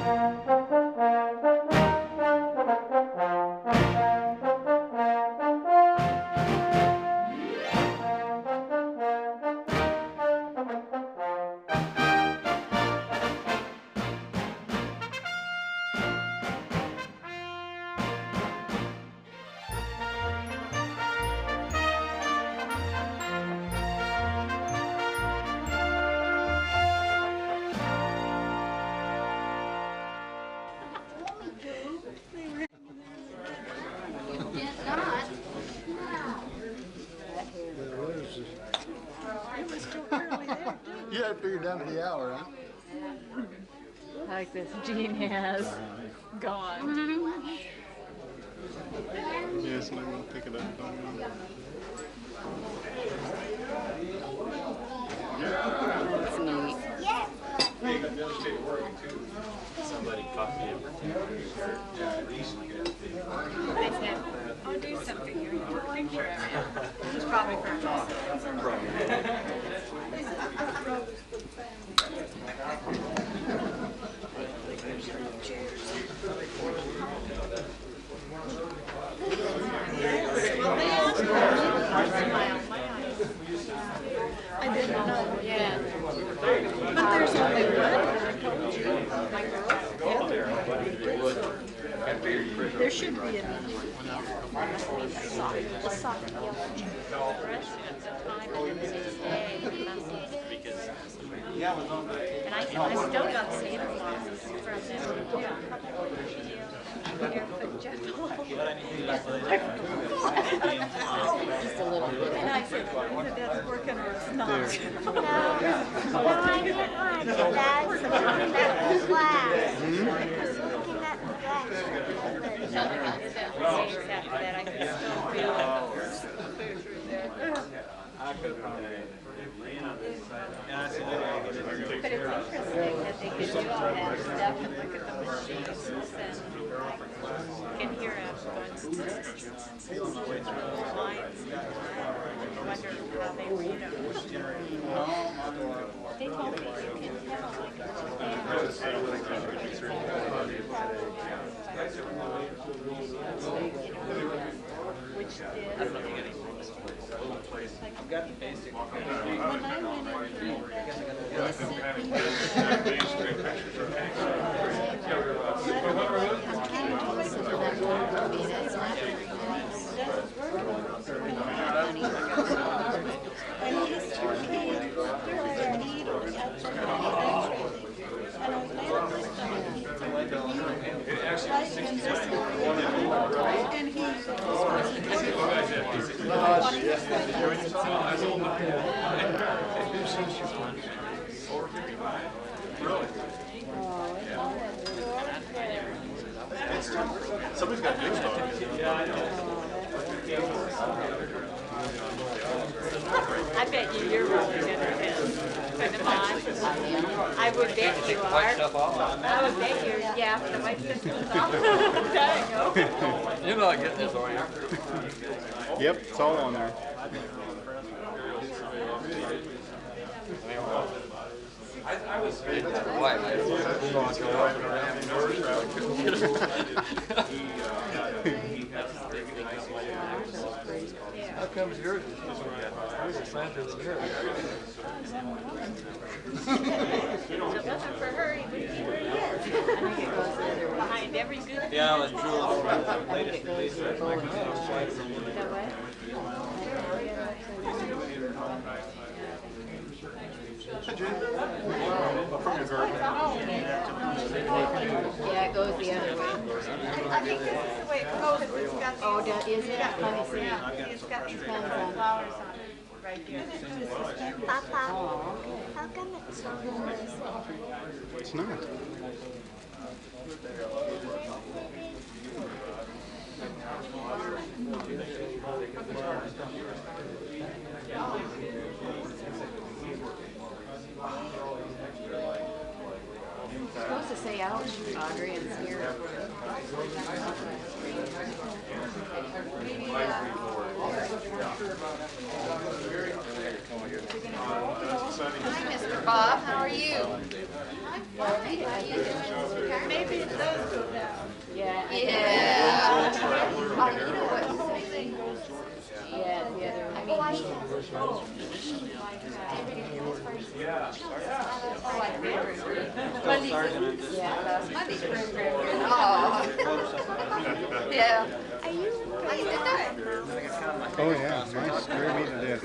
You have to figure down to the hour, huh? Like this Gene has gone. Yes, and I'm going to pick it up. That's neat. Somebody caught me. I said, I'll do something here. Take a picture of it. He's probably from I didn't know. Yeah. But there's only one. I told you. My girl. There should be a soft yellow chair. And I still got Santa Clauses from them. Barefoot gentle. Just a little bit. And I said, either that's working or it's not. No, I didn't want it. That's looking at the glass. I was looking at the glass. After that, I could still feel But it's interesting that they can do all that stuff and look at the machines and can hear it going lines. Wonder how they read them. They told me you can tell which did. I've got the basic. When I went in Somebody's got big stuff. Yeah, I know. I bet you're really good at this. I would bet you are. I would bet you, yeah, the white stuff comes off. You're not getting this, are you? Yep, it's all on there. I was white. How comes yours? Yours is faster than yours. If it wasn't for her, he wouldn't be where he is. Behind every good thing. Yeah, I was drooling over the latest release of Microsoft Flight. From your garden. Yeah, it goes the other way. I think this is the way it goes. It's got these, Oh, is it? Let me see. it's got these flowers on it right here. Papa, how come it's so nice? It's not. You're supposed to say ouch, Audrey, and here. Hi, Mr. Bob. How are you? I'm Maybe it does go down. Yeah. Yeah. Yeah, the other. I mean, Monday's spring break. Oh. Yeah. Are you? How you doing? Oh yeah, nice. Scared me to death.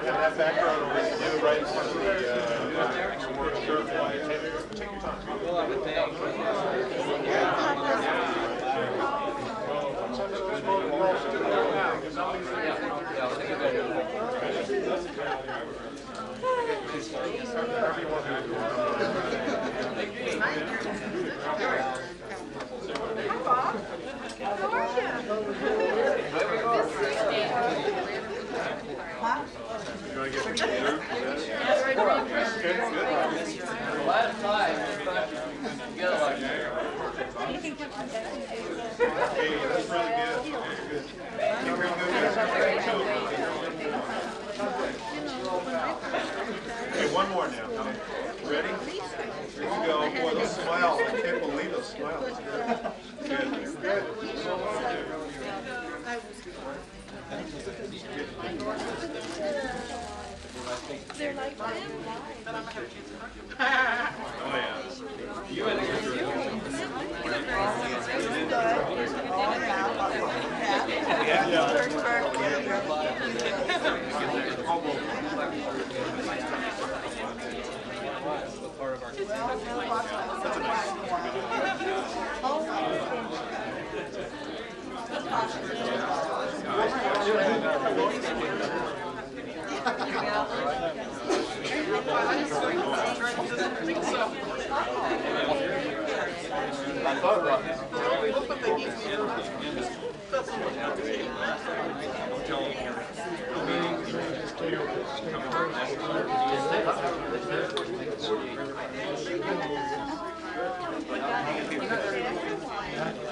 That background over you right in front of the take your time. Well, I would think. Last time, together like that. Hey, that's really good. You're really good. Okay, one more now. Ready? Here we go. Boy, those smiles. I can't believe those smiles. Good. They're like that. Oh yeah. You had a good Part of our I thought about it.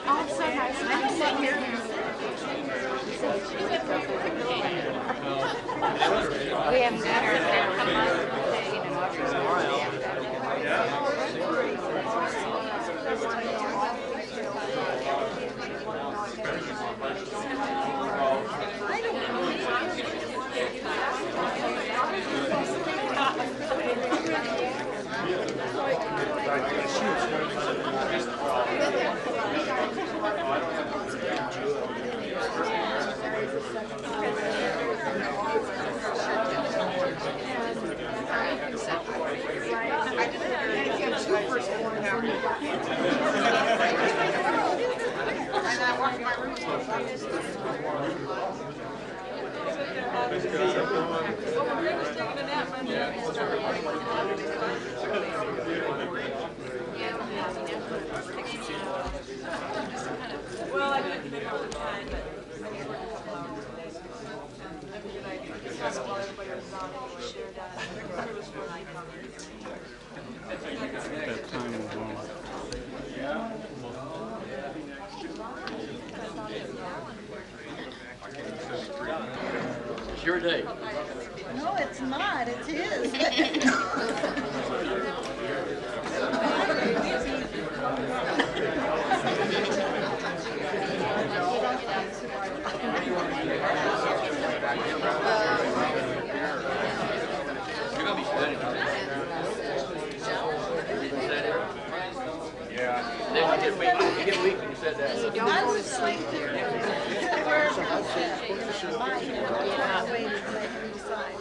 Oh, so nice. I'm sitting here. We haven't got her there come up, you know, Audrey's Well, I didn't make all the time, but I just worked a couple hours a day. That'd be a good idea. Because while everybody was on, it was shared out. Service for night That time was on. It's your day. No, it's not. It's his. You're gonna be studying. Yeah. Then you get weak when you said that. I was asleep there. Where my way to make me decide.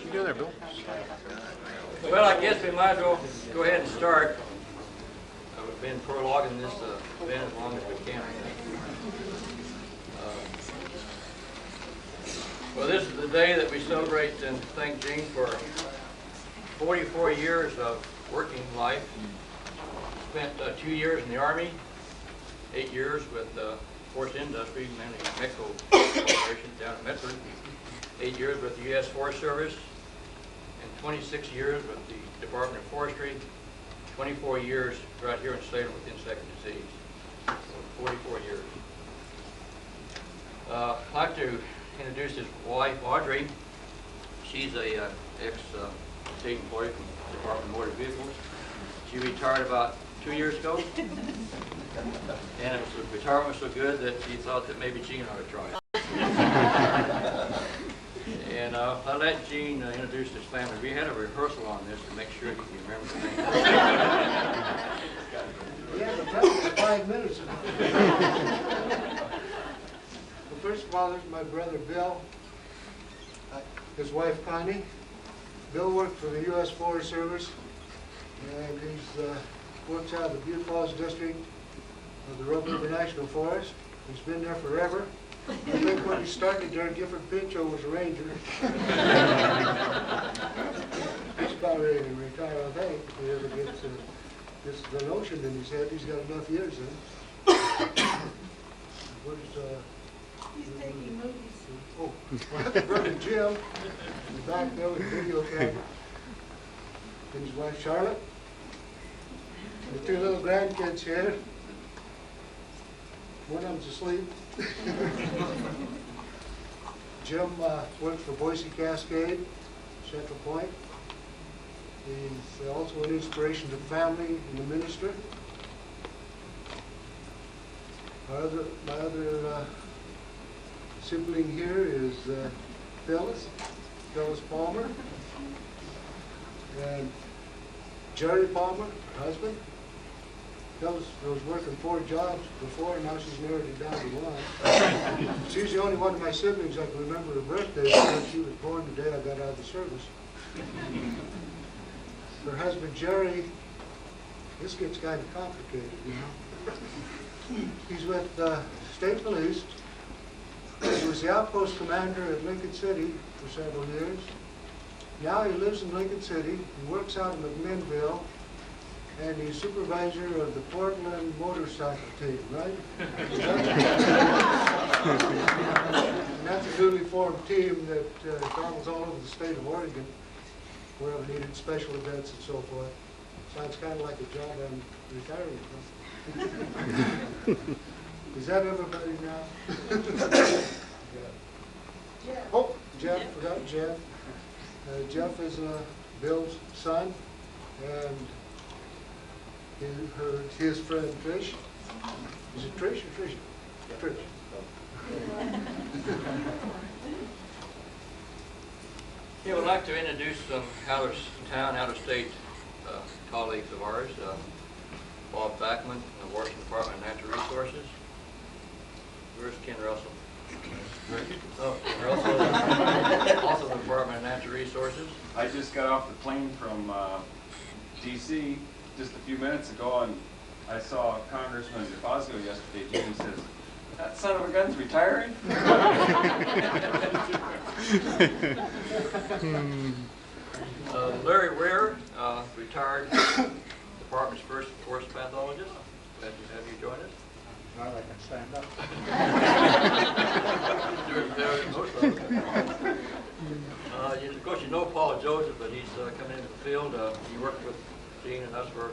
You do there, Bill? Well, I guess we might as well go ahead and start. We've been prologuing this event as long as we can. Well, this is the day that we celebrate and thank Gene for 44 years of working life. Spent 2 years in the Army, 8 years with Forest Industries, mainly Mexico Corporation down down at Medford, 8 years with the U.S. Forest Service, and 26 years with the Department of Forestry, 24 years right here in Salem with insect disease. So 44 years. I'd like to introduce his wife, Audrey. She's a ex-state employee from the Department of Motor Vehicles. She retired about 2 years ago. And the retirement was so good that she thought that maybe Gene ought to try it. And I'll let Gene introduce his family. We had a rehearsal on this to make sure he can remember the name. Yeah, the practice 5 minutes. Well, first of all, there's my brother Bill, his wife Connie. Bill worked for the U.S. Forest Service, and he's works out of the Butte Falls District of the Red River National Forest. He's been there forever. I think when he started there, Gifford Pinchot was a ranger. He's about ready to retire, I think, if he ever gets the notion in his head. He's got enough years in. He's taking movies. Oh, my brother Jim, in the back there with the video camera, and his wife Charlotte, and the 2 little grandkids here. One of them's asleep. Jim works for Boise Cascade, Central Point. He's also an inspiration to the family and the minister. My other sibling here is Phyllis Palmer, and Jerry Palmer, her husband. Phyllis was working 4 jobs before, and now she's narrowed it down to 1. She's the only one of my siblings I can remember her birthday because she was born the day I got out of the service. Her husband Jerry, this gets kind of complicated, you know. He's with State Police. He was the outpost commander at Lincoln City for several years. Now he lives in Lincoln City. He works out in McMinnville, and he's supervisor of the Portland motorcycle team, right? And that's a newly formed team that travels all over the state of Oregon, wherever needed, special events and so forth. Sounds kind of like a job I'm retiring from. Is that everybody now? Oh, Jeff, forgot Jeff. Jeff is Bill's son, and his friend Trish. Is it Trish or Tricia? Trish. Yeah, we'd like to introduce some out-of-town, out-of-state colleagues of ours. Bob Backman from the Washington Department of Natural Resources. Where's Ken Russell? Oh, Ken Russell, also the Department of Natural Resources. I just got off the plane from D.C. just a few minutes ago, and I saw Congressman DeFazio yesterday. He says, "That son of a gun's retiring?" Larry Ware, retired Department's first forest pathologist. Glad to have you join us. Well, I can stand up. Doing better than most of them. Of course, you know Paul Joseph, but he's coming into the field. He worked with Gene and us for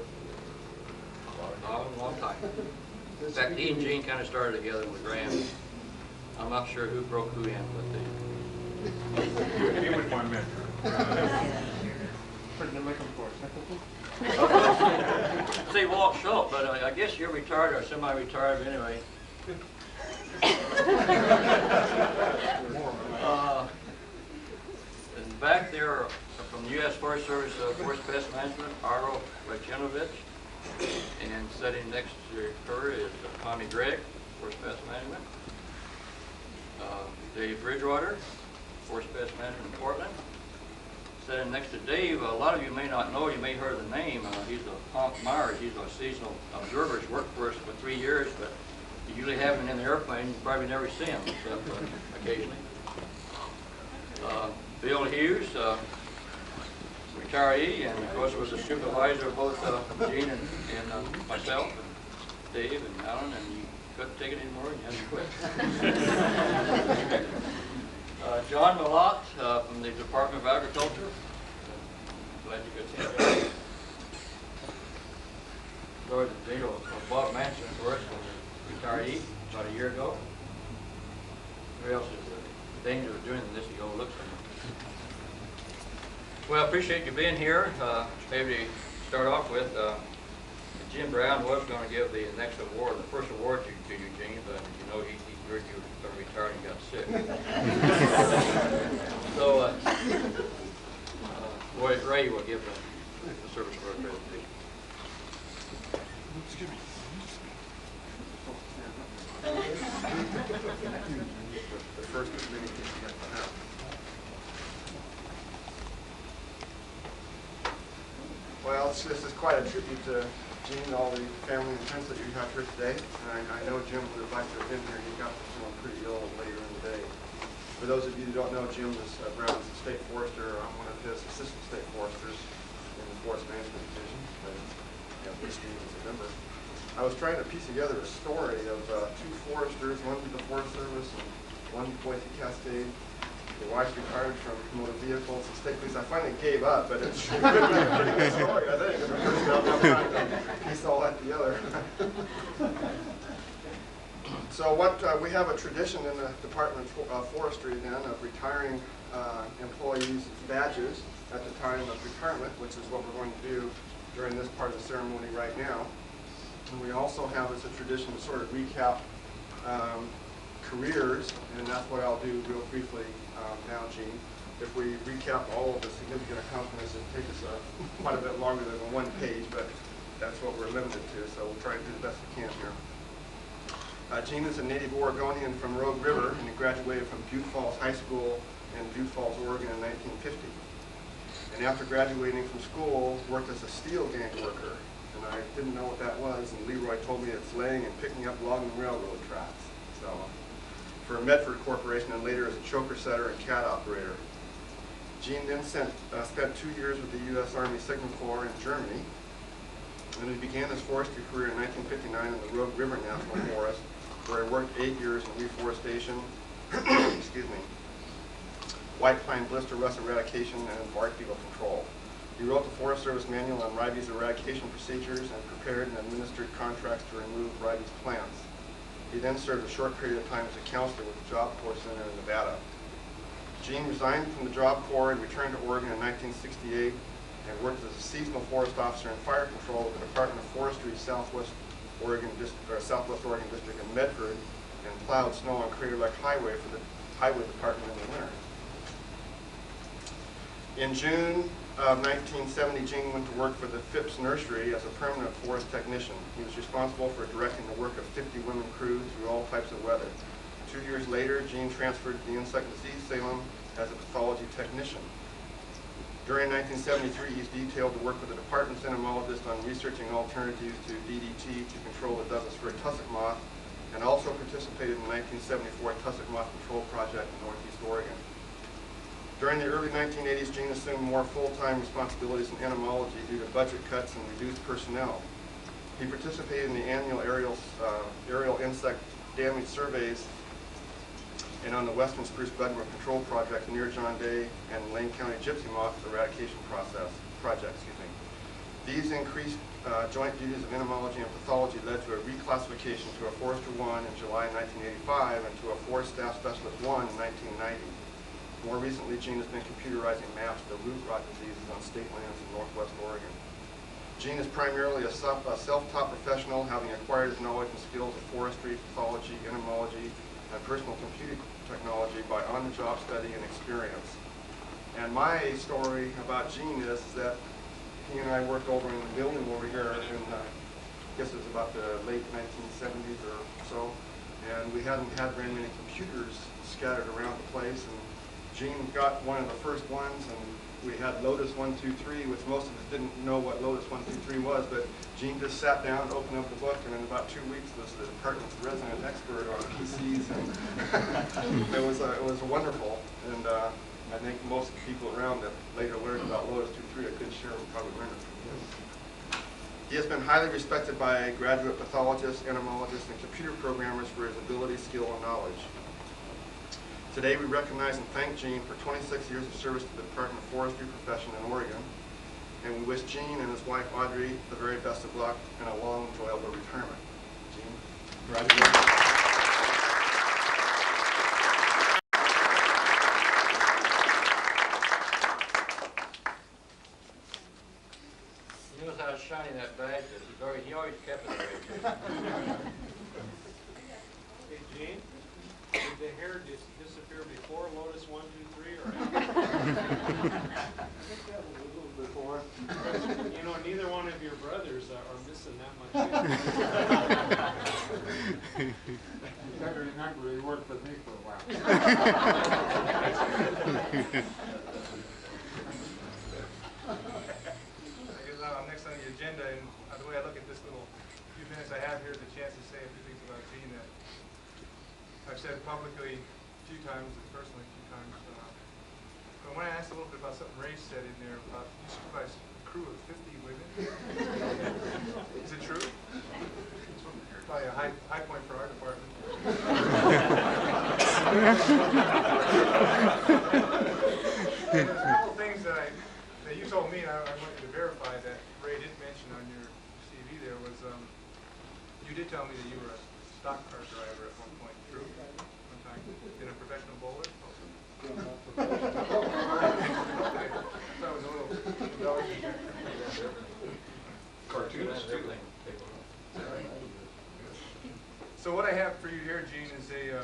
a long time. In fact, he and Gene kind of started together with Graham. I'm not sure who broke who in, but He was my mentor. Say Walt Schultz, but I guess you're retired or semi-retired anyway. And back there from the U.S. Forest Service Forest Pest Management, Arlo Rajanovic, and sitting next to her is Tommy Gregg, Forest Pest Management. Dave Bridgewater, Forest Pest Management in Portland. Sitting next to Dave, a lot of you may not know, you may heard the name. He's a Honk Myers. He's a seasonal observer. He's worked for us for 3 years, but you usually have him in the airplane. You probably never see him, except occasionally. Bill Hughes, retiree, and of course was a supervisor of both Gene and myself, and Dave and Alan, and you couldn't take it anymore and you had to quit. John Malott from the Department of Agriculture. Glad you could attend. Lord, Bob Manson, of course, was a retiree about a year ago. Who else is there? The danger of doing this, you overlook someone. Well, I appreciate you being here. Maybe to start off with, Jim Brown was going to give the next award, the first award to you, Gene, but you know he heard you were going to retire and got sick. So, Ray will give the service for a presentation. Excuse me. The first of many things you got to have. Well, this is quite a tribute to Gene and all the family and friends that you have here today. And I know Jim would have liked to have been here. He got pretty ill later in the day. For those of you who don't know, Jim Brown is a state forester. I'm one of his assistant state foresters in the Forest Management Division. This team is a member. I was trying to piece together a story of two foresters, one with the Forest Service and one with Boise Cascade. The wife retired from motor vehicles and state police. I finally gave up, but it's a pretty good story, I think. I'm trying to piece all that together. So we have a tradition in the Department of Forestry then of retiring employees' badges at the time of retirement, which is what we're going to do during this part of the ceremony right now. And we also have as a tradition to sort of recap careers, and that's what I'll do real briefly now, Gene. If we recap all of the significant accomplishments, it takes us quite a bit longer than one page, but that's what we're limited to, so we'll try and do the best we can here. Gene is a native Oregonian from Rogue River, and he graduated from Butte Falls High School in Butte Falls, Oregon in 1950. And after graduating from school, worked as a steel gang worker. And I didn't know what that was, and Leroy told me it's laying and picking up logging railroad tracks. So, for Medford Corporation, and later as a choker setter and cat operator. Gene then spent 2 years with the U.S. Army Signal Corps in Germany, and he began his forestry career in 1959 in the Rogue River National Forest, where he worked 8 years in reforestation, excuse me, white pine blister rust eradication, and bark beetle control. He wrote the Forest Service manual on rabies eradication procedures and prepared and administered contracts to remove rabies plants. He then served a short period of time as a counselor with the Job Corps Center in Nevada. Gene resigned from the Job Corps and returned to Oregon in 1968 and worked as a seasonal forest officer in fire control with the Department of Forestry Southwest Oregon District in Medford, and plowed snow on Crater Lake Highway for the Highway Department in the winter. In June of 1970, Gene went to work for the Phipps Nursery as a permanent forest technician. He was responsible for directing the work of 50 women crews through all types of weather. 2 years later, Gene transferred to the Insect Disease Salem as a pathology technician. During 1973, he's detailed to work with the department's entomologist on researching alternatives to DDT to control the Douglas fir tussock moth, and also participated in the 1974 tussock moth control project in Northeast Oregon. During the early 1980s, Gene assumed more full-time responsibilities in entomology due to budget cuts and reduced personnel. He participated in the annual aerial insect damage surveys and on the Western Spruce Budworm Control Project near John Day and Lane County Gypsy Moth Eradication Project. These increased joint duties of entomology and pathology led to a reclassification to a Forester 1 in July 1985 and to a Forest Staff Specialist 1 in 1990. More recently, Gene has been computerizing maps of the root rot diseases on state lands in northwest Oregon. Gene is primarily a self-taught professional, having acquired his knowledge and skills of forestry, pathology, entomology, and personal computing technology by on-the-job study and experience. And my story about Gene is that he and I worked over in the building over here in, I guess it was about the late 1970s or so, and we hadn't had very many computers scattered around the place, and Gene got one of the first ones, and we had Lotus 123, which most of us didn't know what Lotus 123 was, but Gene just sat down, opened up the book, and in about 2 weeks was the department's resident expert on PCs, and it was wonderful. And I think most of the people around that later learned about Lotus 2.3, I couldn't share, would probably learn it from him. He has been highly respected by graduate pathologists, entomologists, and computer programmers for his ability, skill, and knowledge. Today we recognize and thank Gene for 26 years of service to the Department of Forestry profession in Oregon. And we wish Gene and his wife Audrey the very best of luck and a long, enjoyable retirement. Gene, congratulations. He knows how shiny that badge is. He always kept it that way. Hey, Gene, did the hair disappear before Lotus 1, 2, 3 or Before. You know, neither one of your brothers are missing that much hair. You gotta remember, he worked with me for a while. Next on the agenda, and the way I look at this little few minutes I have here is a chance to say a few things about Gene that I've said publicly a few times and personally a few times. But when I asked a little bit about something Ray said in there about you supervise a crew of 50 women, is it true? It's probably a high point for our department. There's a couple things that you told me, and I wanted to verify that Ray didn't mention on your CV there was, you did tell me that you were a stock car driver at one point, true? One time, been a professional bowler also? Okay. That was a little embellishment there. Cartoonist too. So what I have for you here, Gene, is a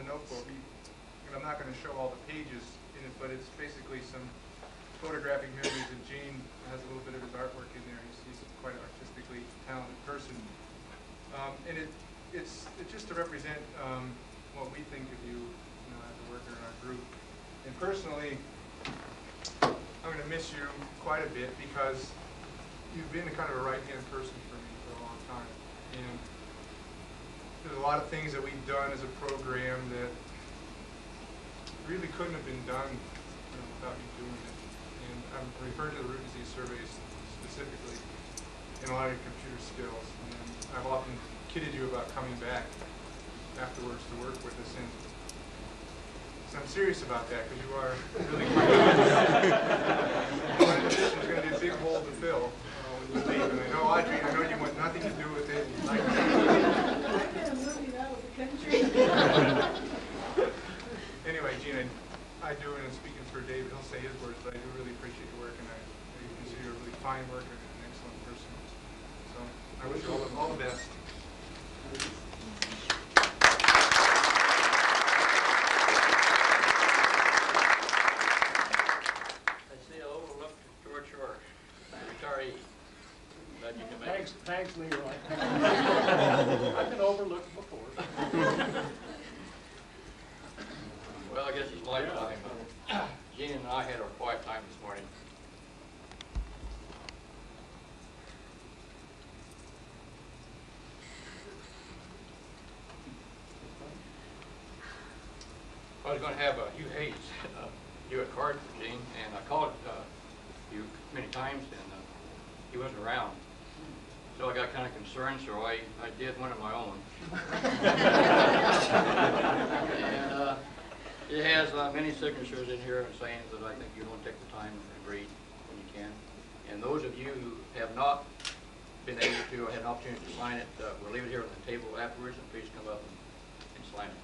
notebook. And I'm not going to show all the pages in it, but it's basically some photographic memories of Gene. Has a little bit of his artwork in there. He's quite an artistically talented person. And it's just to represent what we think of you, as a worker in our group. And personally, I'm going to miss you quite a bit because you've been kind of a right-hand person for me for a long time. And there's a lot of things that we've done as a program that really couldn't have been done without you doing it. And I'm referring to the root disease surveys specifically and a lot of your computer skills. And I've often kidded you about coming back afterwards to work with us. And so I'm serious about that because you are really quite my position is going to be a big hole to fill when you leave. And I know, Audrey, I know you want nothing to do with it. I could have moved out of the country. Anyway, Gene, I do, and I'm speaking for David, he'll say his words, but I do really appreciate your work, and I consider you a really fine worker and an excellent person. So I wish you all the best. I see I overlooked George Shore, retiree. Glad you can make it. Thanks, Leroy. I've been overlooked before. Well, I guess it's my time. Gene and I had our quiet time this morning. I was going to have Hugh Hayes do a card for Gene, and I called Hugh many times, and he wasn't around. So I got kind of concerned, so I did one of my own. And it has many signatures in here saying that I think you don't take the time and read when you can. And those of you who have not been able to or had an opportunity to sign it, we'll leave it here on the table afterwards, and please come up and sign it.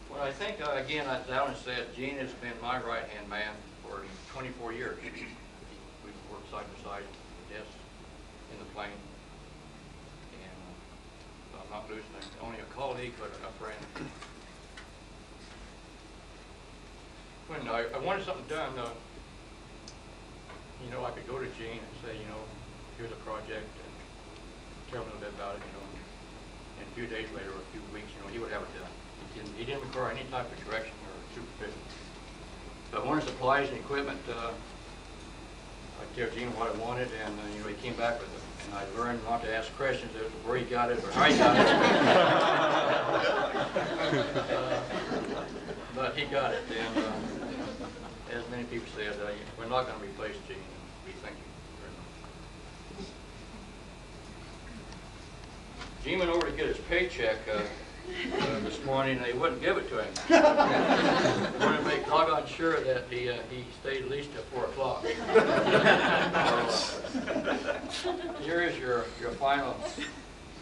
Well, I think, again, as Alan said, Gene has been my right-hand man for 24 years. We've worked side by side at the desk in the plane. And so I'm not losing only a colleague, but a friend. When I wanted something done, I could go to Gene and say, here's a project, and tell him a little bit about it, and a few days later or a few weeks, he would have it done. He didn't require any type of direction or supervision. But I wanted supplies and equipment. I told Gene what I wanted, and he came back with it. And I learned not to ask questions as to where he got it or how he got it. But he got it, and as many people said, we're not going to replace Gene. We thank you very much. Gene went over to get his paycheck this morning, and they wouldn't give it to him. Wanted to make doggone sure that he stayed at least till 4 o'clock. Here is your final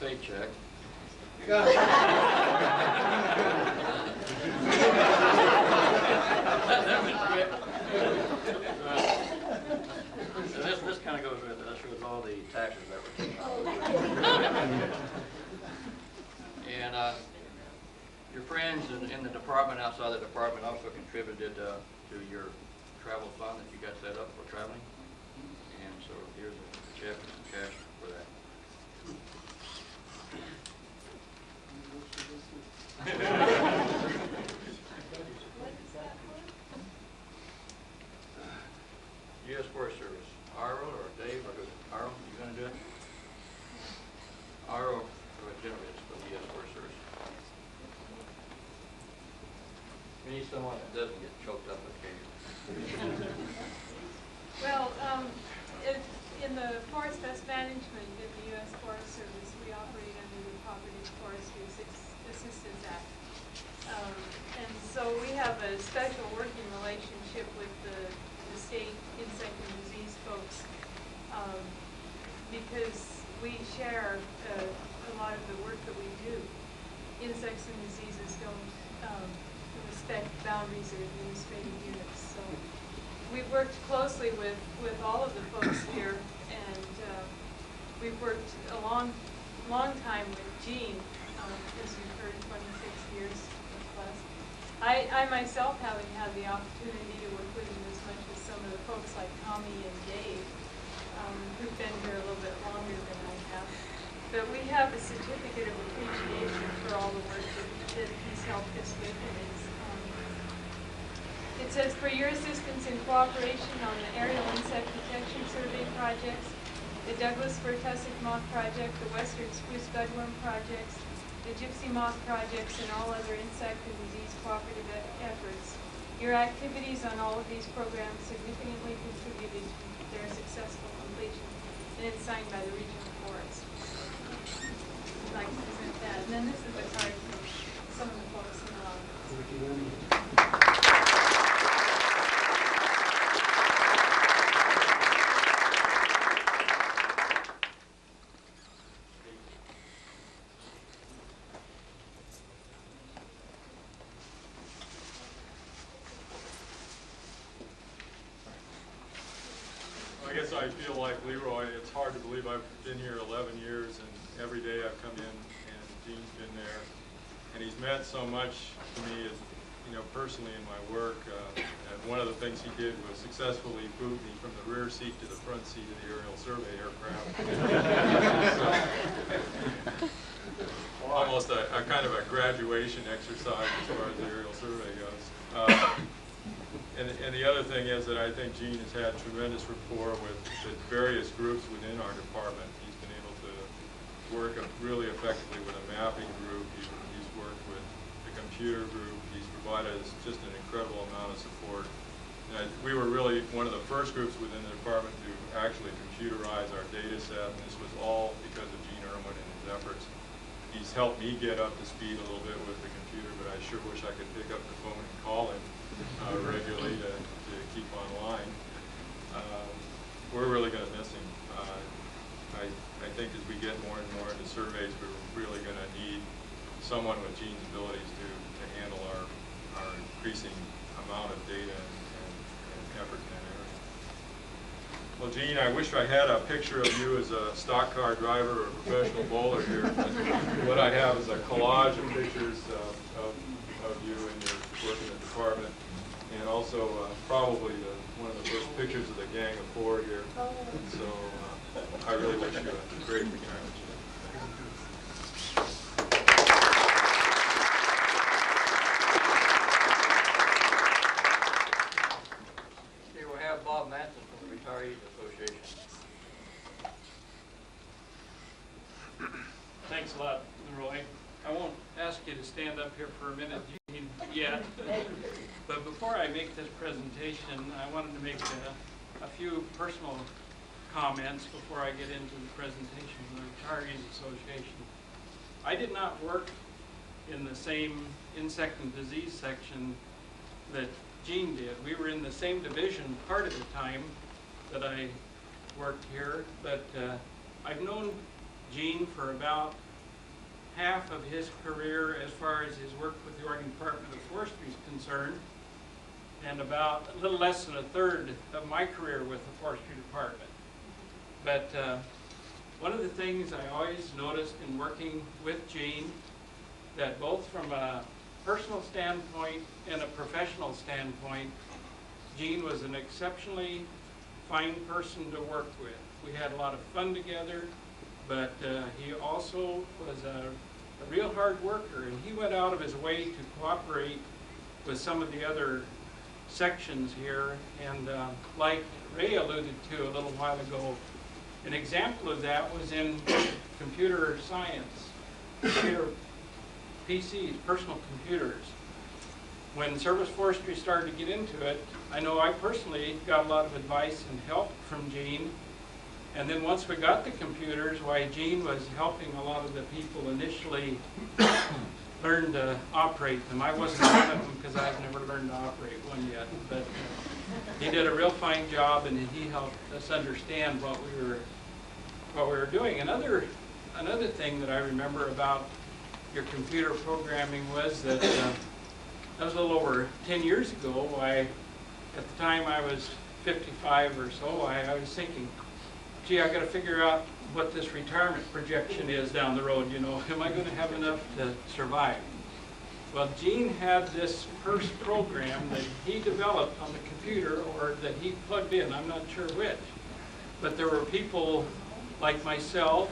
paycheck. This kind of goes with it. This shows all the taxes that were taken. And your friends in the department, outside the department, also contributed to your travel fund that you got set up for traveling. And so here's a check and some cash for that. U.S. Forest Service. Arlo or Dave or Arlo, you going to do it? Arlo generally is for the U.S. Forest Service. We need someone that doesn't get choked up occasionally. Well, in the Forest Best Management in the U.S. Forest Service, we operate under the Property and Forestry Assistance Act. And so we have a special working relationship with the state insect and disease folks because we share a lot of the work that we do. Insects and diseases don't respect boundaries or administrative units. So we've worked closely with all of the folks here, and we've worked a long time with Gene, as you've heard, 26 years plus. I myself haven't had the opportunity to work with him as much as some of the folks like Tommy and Dave, who've been here a little bit longer than I have. But we have a certificate of appreciation for all the work that he's helped us with. And it says, for your assistance and cooperation on the aerial insect detection survey projects, the Douglas fir tussock moth project, the western spruce budworm projects, the gypsy moth projects, and all other insect and disease cooperative efforts. Your activities on all of these programs significantly contributed to their successful completion, and it's signed by the regional forest. I'd like to present that. And then this is a card from some of the folks in the office. I guess I feel like Leroy. It's hard to believe I've been here 11 years, and every day I've come in, and Gene's been there, and he's meant so much to me, as personally in my work. And one of the things he did was successfully boot me from the rear seat to the front seat of the aerial survey aircraft. So, almost a kind of a graduation exercise as far as the aerial survey goes. And the other thing is that I think Gene has had tremendous rapport with the various groups within our department. He's been able to work really effectively with a mapping group. He's worked with the computer group. He's provided us just an incredible amount of support. And we were really one of the first groups within the department to actually computerize our data set, and this was all because of Gene Irwin and his efforts. He's helped me get up to speed a little bit with the computer, but I sure wish I could pick up the phone and call him regularly to keep online. We're really going to miss him. I think as we get more and more into surveys, we're really going to need someone with Gene's abilities to handle our increasing amount of data and effort in that area. Well, Gene, I wish I had a picture of you as a stock car driver or a professional bowler here. What I have is a collage of pictures of you and your work in the department, and also probably one of the first pictures of the gang of four here. So I really wish you a great retirement. Here we have Bob Manson from the Retirees Association. Thanks a lot, Leroy. I won't ask you to stand up here for a minute yet, but before I make this presentation, I wanted to make a few personal comments before I get into the presentation of the Retirees Association. I did not work in the same insect and disease section that Gene did. We were in the same division part of the time that I worked here, but I've known Gene for about half of his career as far as his work with the Oregon Department of Forestry is concerned, and about a little less than a third of my career with the Forestry Department. But one of the things I always noticed in working with Gene, that both from a personal standpoint and a professional standpoint, Gene was an exceptionally fine person to work with. We had a lot of fun together, but he also was a real hard worker, and he went out of his way to cooperate with some of the other sections here, and like Ray alluded to a little while ago, an example of that was in computer science, computer PCs, personal computers. When Service Forestry started to get into it, I know I personally got a lot of advice and help from Gene. And then once we got the computers, why Gene was helping a lot of the people initially learn to operate them. I wasn't one of them because I've never learned to operate one yet. But he did a real fine job, and he helped us understand what we were doing. Another thing that I remember about your computer programming was that that was a little over 10 years ago. Why, at the time I was 55 or so, I was thinking, gee, I got to figure out what this retirement projection is down the road, you know. Am I going to have enough to survive? Well, Gene had this first program that he developed on the computer, or that he plugged in, I'm not sure which. But there were people like myself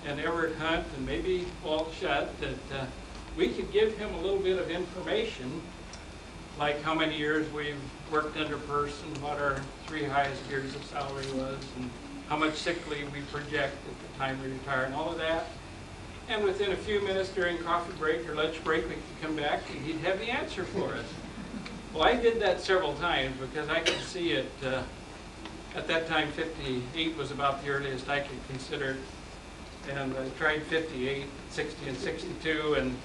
and Everett Hunt and maybe Walt Shutt that we could give him a little bit of information, like how many years we've worked under person, what our 3 highest years of salary was, and how much sick leave we project at the time we retire, and all of that. And within a few minutes during coffee break or lunch break, we could come back and he'd have the answer for us. Well, I did that several times because I could see it. At that time, 58 was about the earliest I could consider it. And I tried 58, 60, and 62, and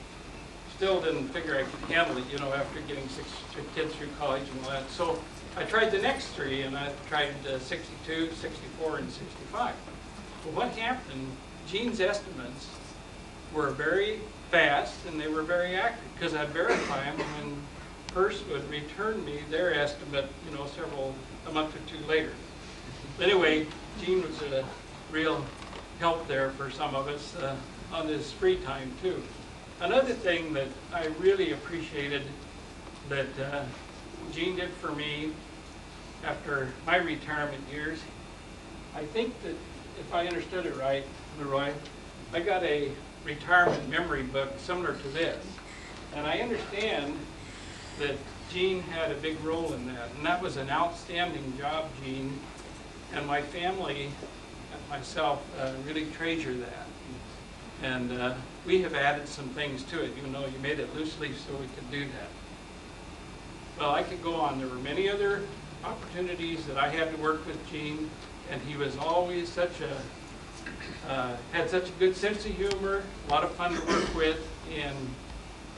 still didn't figure I could handle it, you know, after getting 6 kids through college and all that. So I tried the next 3, and I tried 62, 64, and 65. Well, what happened, Gene's estimates were very fast, and they were very accurate, because I'd verify them when First would return me their estimate, you know, a month or 2 later. Anyway, Gene was a real help there for some of us on his free time, too. Another thing that I really appreciated that Gene did for me after my retirement years, I think that if I understood it right, Leroy, I got a retirement memory book similar to this. And I understand that Gene had a big role in that. And that was an outstanding job, Gene. And my family and myself really treasure that. And we have added some things to it, even though you made it loose leaf so we could do that. Well, I could go on. There were many other opportunities that I had to work with Gene, and he was always had such a good sense of humor, a lot of fun to work with, and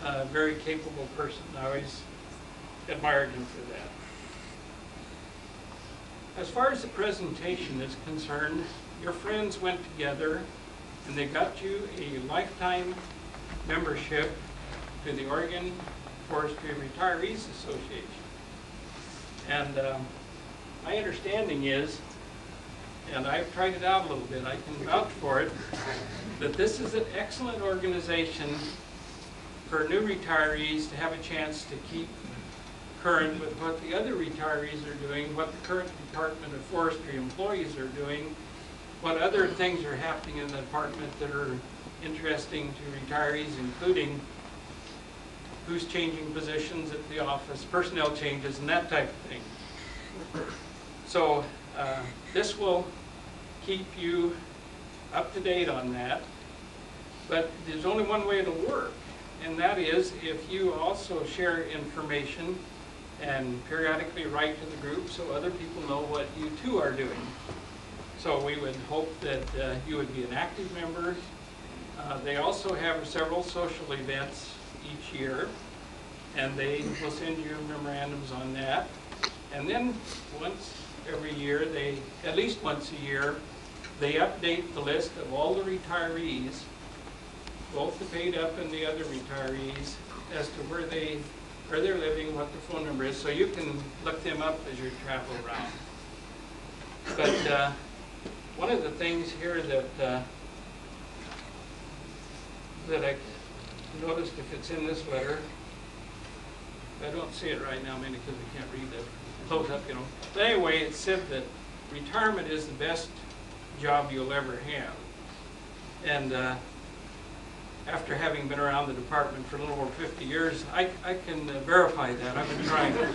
a very capable person. I always admired him for that. As far as the presentation is concerned, your friends went together and they got you a lifetime membership to the Oregon Forestry Retirees Association. And my understanding is, and I've tried it out a little bit, I can vouch for it, that this is an excellent organization for new retirees to have a chance to keep current with what the other retirees are doing, what the current Department of Forestry employees are doing, what other things are happening in the department that are interesting to retirees, including who's changing positions at the office, personnel changes, and that type of thing. So this will keep you up to date on that, but there's only one way it'll work, and that is if you also share information and periodically write to the group so other people know what you too are doing. So we would hope that you would be an active member They also have several social events each year, and they will send you memorandums on that. And then once every year, at least once a year, they update the list of all the retirees, both the paid up and the other retirees, as to where they're living, what their phone number is, so you can look them up as you travel around. But one of the things here that I noticed, if it's in this letter, I don't see it right now, mainly because we can't read it. Close up, you know. But anyway, it said that retirement is the best job you'll ever have. And after having been around the department for a little over 50 years, I can verify that. I've been trying to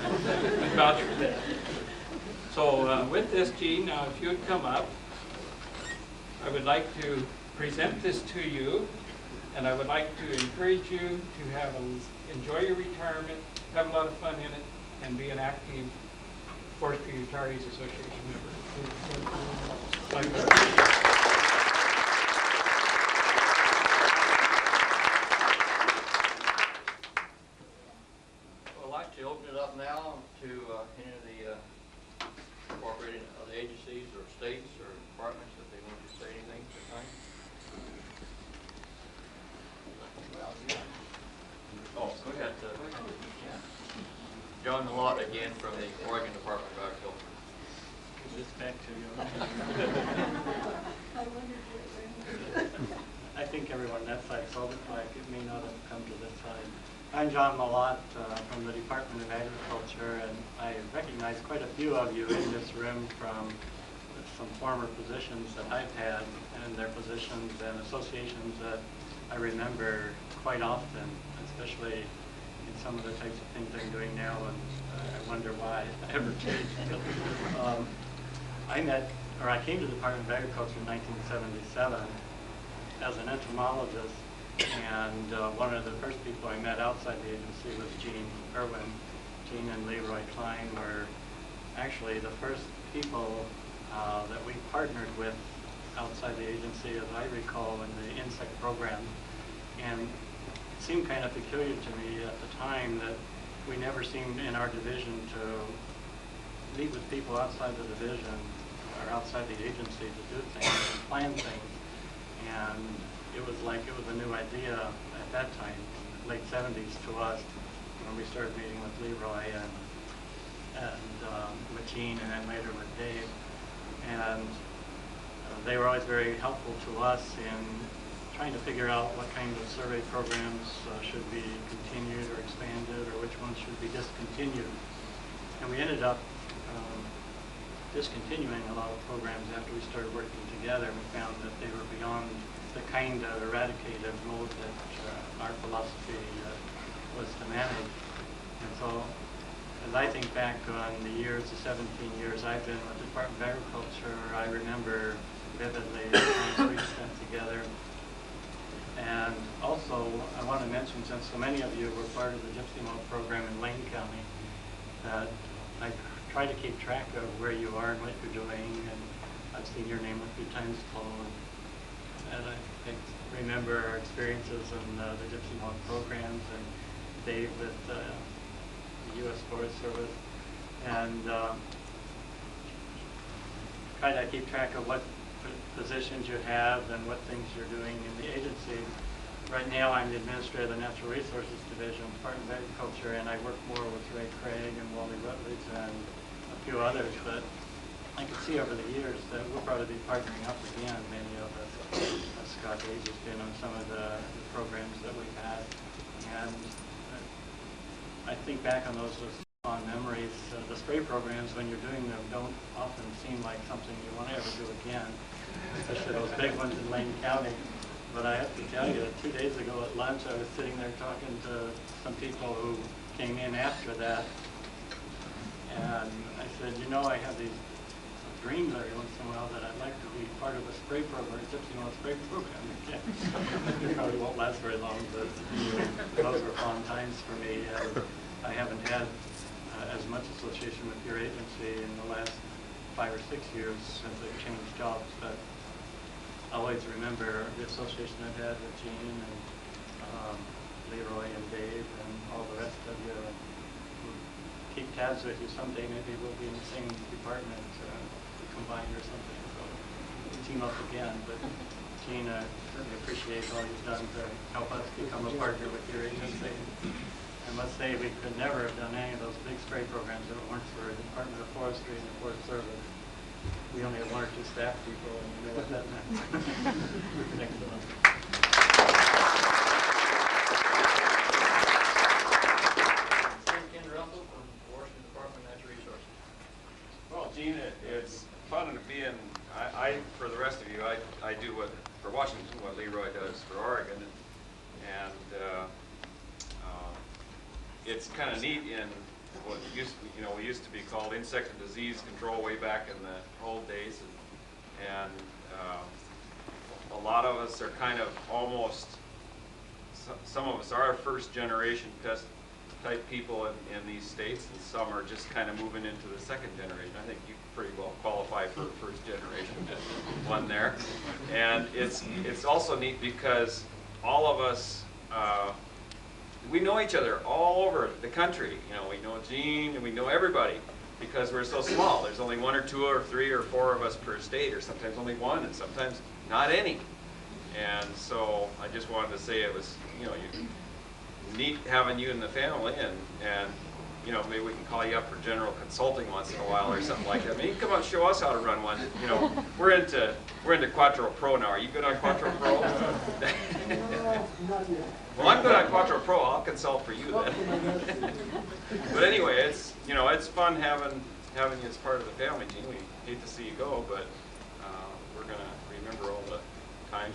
vouch for that. So with this, Gene, now if you would come up, I would like to present this to you, and I would like to encourage you to enjoy your retirement, have a lot of fun in it, and be an active Forestry Retirees Association member. I'd like to open it up now to any of the incorporated other agencies or states or departments if they want to say anything at the time. Oh, go ahead. John Malott again from the Oregon Department of Agriculture. Give this back to you. I think everyone on that side saw the flag. It may not have come to this side. I'm John Malott from the Department of Agriculture, and I recognize quite a few of you in this room from some former positions that I've had, and their positions and associations that I remember quite often, especially in some of the types of things I'm doing now, and I wonder why I ever changed. I came to the Department of Agriculture in 1977 as an entomologist, and one of the first people I met outside the agency was Irwin. Gene and Leroy Klein were actually the first people that we partnered with outside the agency, as I recall, in the insect program. And it seemed kind of peculiar to me at the time that we never seemed in our division to meet with people outside the division or outside the agency to do things and plan things. And it was like it was a new idea at that time, late 70s to us, when we started meeting with Leroy and with Gene, and then later with Dave. And they were always very helpful to us in trying to figure out what kind of survey programs should be continued or expanded, or which ones should be discontinued. And we ended up discontinuing a lot of programs after we started working together. We found that they were beyond the kind of eradicative mode that our philosophy was to manage. And so, as I think back on the years, the 17 years I've been with the Department of Agriculture, I remember vividly the times we spent together. And also, I want to mention, since so many of you were part of the Gypsy Moth program in Lane County, that I try to keep track of where you are and what you're doing, and I've seen your name a few times called, and I remember our experiences in the Gypsy Moth programs, and Dave with the U.S. Forest Service, and try to keep track of what positions you have and what things you're doing in the agency. Right now I'm the administrator of the Natural Resources Division, Department of Agriculture, and I work more with Ray Craig and Wally Rutledge and a few others, but I can see over the years that we'll probably be partnering up again, many of us. Scott Hayes has been on some of the programs that we've had, and I think back on those fond memories. The spray programs, when you're doing them, don't often seem like something you want to ever do again, especially those big ones in Lane County. But I have to tell you, 2 days ago at lunch, I was sitting there talking to some people who came in after that, and I said, you know, I have these dreams every once in a while that I'd like to be part of a spray program, a Gypsy Moth spray program. It probably won't last very long, but those were fond times for me. I haven't had as much association with your agency in the last 5 or 6 years since I've changed jobs, but always remember the association I've had with Gene and Leroy and Dave and all the rest of you. And we'll keep tabs with you someday. Maybe we'll be in the same department, combined or something. So we'll team up again. But Gene, I certainly appreciate all you've done to help us become a partner with your agency. I must say we could never have done any of those big spray programs if it weren't for the Department of Forestry and the Forest Service. We only had 1 or 2 staff people, and you know what that meant. Excellent. Ken Russell from Washington Department of Natural Resources. Well, Gene, it's fun to be in. For the rest of you, I do what for Washington what Leroy does for Oregon, and it's kind of neat in what we used to be called insect and disease control way back in the old days, and a lot of us are kind of almost. Some of us are first generation pest type people in these states, and some are just kind of moving into the second generation. I think you pretty well qualify for first generation one there. And it's also neat because all of us, we know each other all over the country. We know Gene and we know everybody because we're so small. There's only 1 or 2 or 3 or 4 of us per state, or sometimes only 1 and sometimes not any. And so I just wanted to say it was, neat having you in the family, and maybe we can call you up for general consulting once in a while or something like that. I mean, you can come out and show us how to run one. We're into Quattro Pro now. Are you good on Quattro Pro? Well, I'm good on Quattro Pro. I'll consult for you then. But anyway, it's fun having you as part of the family, Gene. We hate to see you go, but we're gonna remember all the times.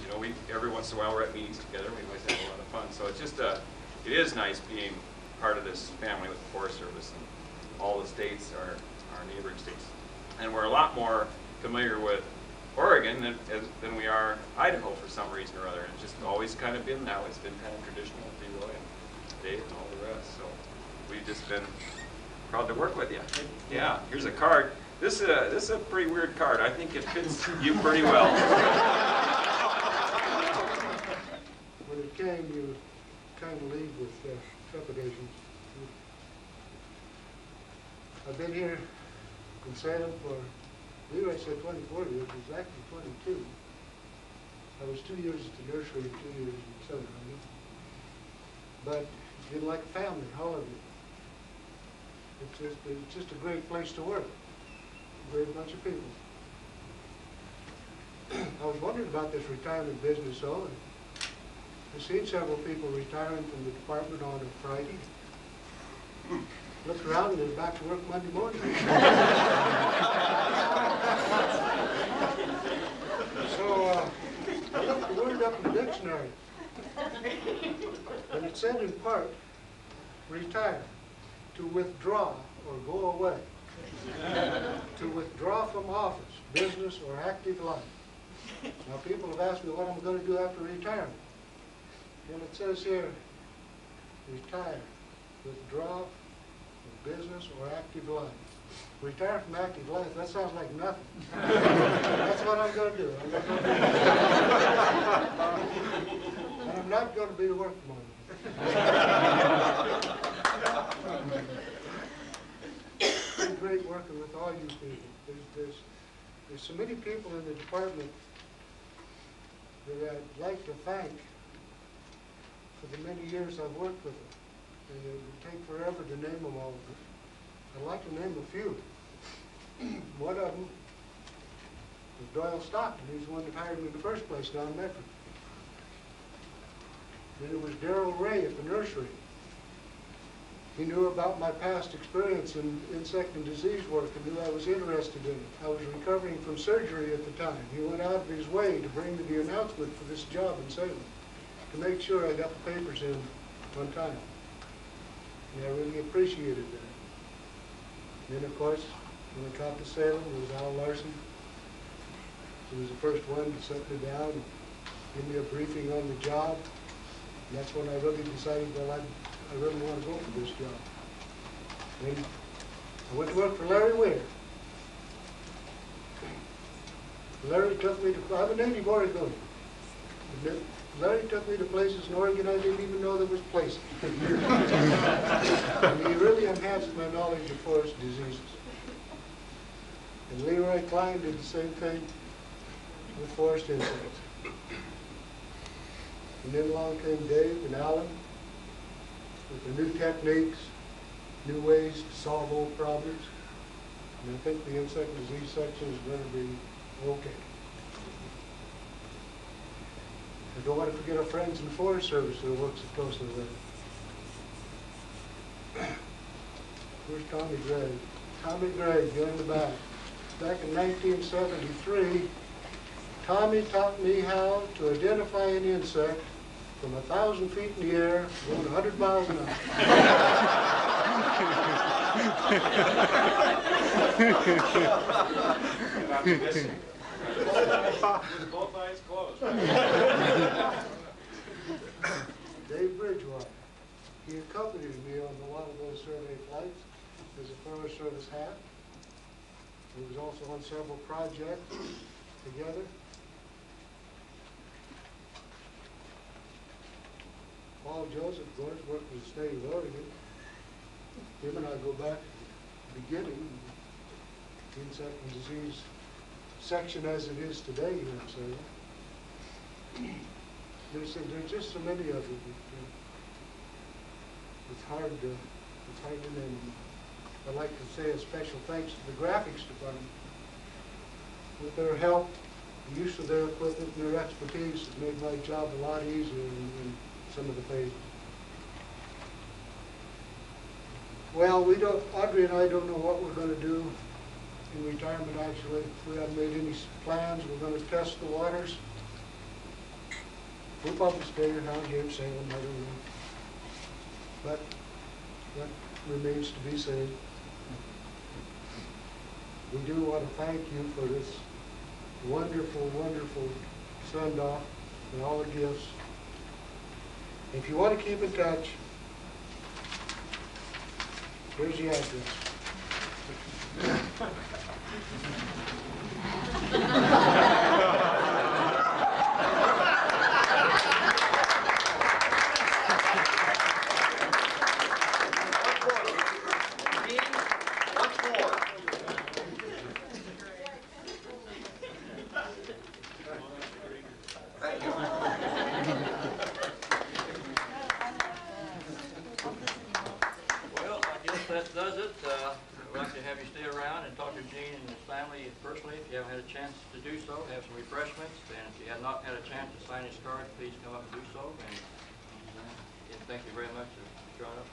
Every once in a while we're at meetings together. We always have a lot of fun. So it's just it is nice being part of this family with the Forest Service, and all the states are our neighboring states. And we're a lot more familiar with Oregon than we are Idaho for some reason or other. And it's just always kind of been that way. It's been kind of traditional with Leroy and Dave and all the rest. So we've just been proud to work with you. Yeah, here's a card. This is a pretty weird card. I think it fits you pretty well. When it came, you kind of lead with trepidation. I've been here in Salem for, Leroy said 24 years, it was actually 22. I was 2 years at the nursery and 2 years in Salem. But it's been like a family, all of you. It's just a great place to work. A great bunch of people. I was wondering about this retirement business, though. I've seen several people retiring from the department on a Friday. Look around and they're back to work Monday morning. So I looked the word up in the dictionary. And it said in part, retire, to withdraw or go away. To withdraw from office, business, or active life. Now people have asked me what I'm going to do after retirement. And it says here, retire, withdraw from business or active life. Retire from active life, that sounds like nothing. That's what I'm going to do. And I'm not going to be the work tomorrow. It's been great working with all you people. There's so many people in the department that I'd like to thank for the many years I've worked with them. And it would take forever to name them all. I'd like to name a few. One of them was Doyle Stockton. He's the one that hired me in the first place down in Medford. Then it was Darrell Ray at the nursery. He knew about my past experience in insect and disease work and knew I was interested in it. I was recovering from surgery at the time. He went out of his way to bring me the announcement for this job in Salem to make sure I got the papers in on time. And I really appreciated that. Then, of course, when I got to Salem, it was Al Larson. He was the first one to set me down and give me a briefing on the job. And that's when I really decided, well, I really want to go for this job. Then I went to work for Larry Weir. Larry took me to, I'm a native Oregonian. Larry took me to places in Oregon I didn't even know there was places. And he really enhanced my knowledge of forest diseases. And Leroy Klein did the same thing with forest insects. And then along came Dave and Alan with the new techniques, new ways to solve old problems. And I think the insect disease section is going to be okay. I don't want to forget our friends in the Forest Service that work so closely with it. Where's Tommy Gregg? Tommy Gregg, go in the back. Back in 1973, Tommy taught me how to identify an insect from 1,000 feet in the air, going 100 miles an hour. With both eyes closed. Dave Bridgewater. He accompanied me on a lot of those survey flights as a Forest Service hat. He was also on several projects together. Paul Joseph, of course, worked with the state of Oregon. Him and I go back to the beginning, the insect and disease section as it is today here in Salem. There's just so many of them. It's hard to name. I'd like to say a special thanks to the graphics department. With their help, the use of their equipment and their expertise has made my job a lot easier in some of the pages. Well, Audrey and I don't know what we're going to do in retirement, actually. We haven't made any plans. We're going to test the waters. We'll probably stay around here in Salem, I don't know. But that remains to be seen. We do want to thank you for this wonderful, wonderful send-off and all the gifts. If you want to keep in touch, here's the address. That does it. I'd like to have you stay around and talk to Gene and his family personally if you haven't had a chance to do so. Have some refreshments, and if you have not had a chance to sign his card, please come up and do so. And again, thank you very much for showing up.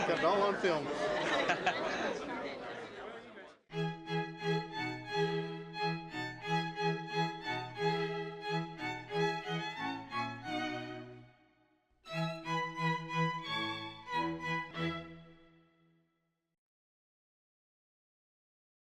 Got it all on film.